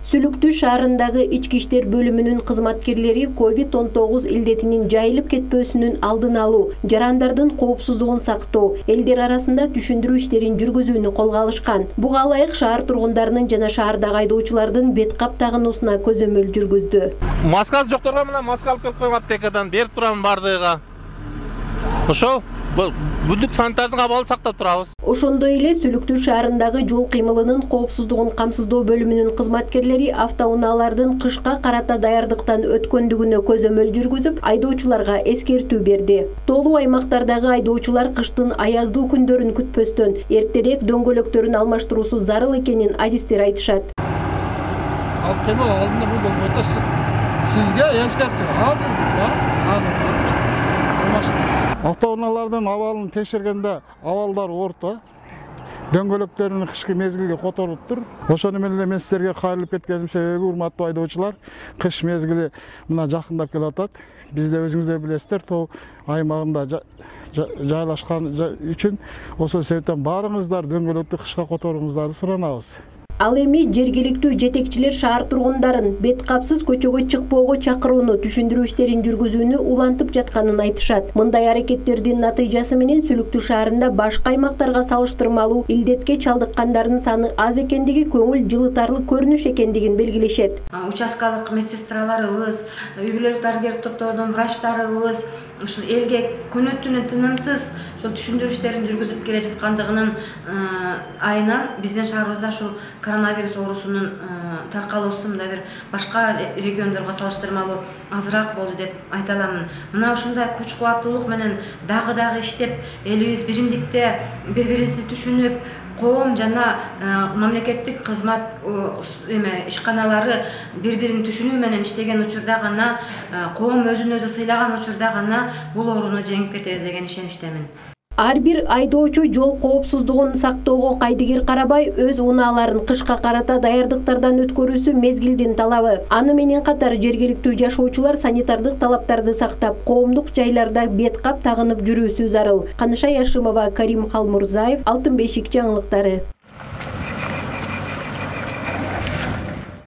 Сүлүктүү шаарындагы ички иштер бөлүмүнүн кызматкерлери COVID-19 илдетинин жайылып кетпөөсүнүн алдын алуу, жарандардын коопсуздугун сактоо, элдер арасында түшүндүрүү иштерин жүргүзүүнү колго алышкан. Буга ылайык шаар тургундарынын жана шаардагы айдоочулардын бет кап тагынуусуна көзөмөл жүргүздү. Маскасы жокторго мына маска алып келип коюм, аптекадан берип турам бардыгыга. Ошол бүлдүк санитардын абалын сактап турабыз. Ошондой эле Сүлүктүү шаарындагы жол кыймылынын коопсуздугун камсыздоо бөлүмүнүн кызматкерлери автоунаалардын кышка карата даярдыктан өткөндүгүнө көзөмөл жүргүзүп, айдоочуларга эскертүү берди. Тоолуу аймактардагы айдоочулар кыштын аяздуу күндөрүн күтпөстөн эртерээк дөңгөлөктөрүн алмаштыруусу зарыл экенин адистер айтышат. Алып кемел алдында бул болбойт, сизге эскертүү. Азыр автоунаалардын абалын текшергенде абалдар орто, дөңгөлөктөрүн кышкы мезгилге которулуптур. Ошону менен эле мен сиздерге кайрылып кеткеним себеби, урматтуу айдоочулар, кыш мезгили мына жакындап келатат. Биз да өзүңүздөр билесиздер, тоо аймагында жайлашкан үчүн ошол себептен баарыңыздар дөңгөлөктү кышка которууңуздарды суранабыз. Ал эми жергиликтүү жетекчилер шаар тургундарын бет капсыз көчөгө чыкпоого чакырууну, түшүндүрүү иштерин жүргүзүүнү улантып жатканын айтышат. Мындай аракеттердин натыйжасы менен Сүлүктүү шаарында башка аймактарга салыштырмалуу илдетке чалдыккандардын саны аз экендиги көңүл жылытарлык көрүнүш экендигин белгилешет. Участкалык медсестраларыбыз, үй бүлөлүк дарыгер топтордун врачтарыбыз ушул элге күнү түнү тынымсыз ушул түшүндүрүү иштерин жүргүзүп келе жаткандыгынын айынан биздин шаарыбызда ушул коронавирус оорусунун таркалуусу мындай бир башка региондорго салыштырмалуу азыраак болду деп айта аламын. Мына ушундай күч кубаттуулук менен дагы иштеп, элибиз биримдикте бири-бирибизди түшүнүп, коом жана мамлекеттик кызмат ишканалары бири-бирин түшүнүү менен иштеген учурда гана, коом өзүн өзү сыйлаган учурда гана бул ооруну жеңип кетебиз деген ишеничтемин. Ар бир айдоочу жол коопсуздугун сактоого кайдыгер карабай, өз унааларын кышка карата даярдыктардан өткөрүүсү мезгилдин талабы. Аны менен катар жергиликтүү жашоочулар санитардык талаптарды сактап, коомдук жайларда бет кап тагынып жүрүүсү зарыл. Каныша Яшымова, Карим Халмурзаев, Алтын бешик жаңылыктары.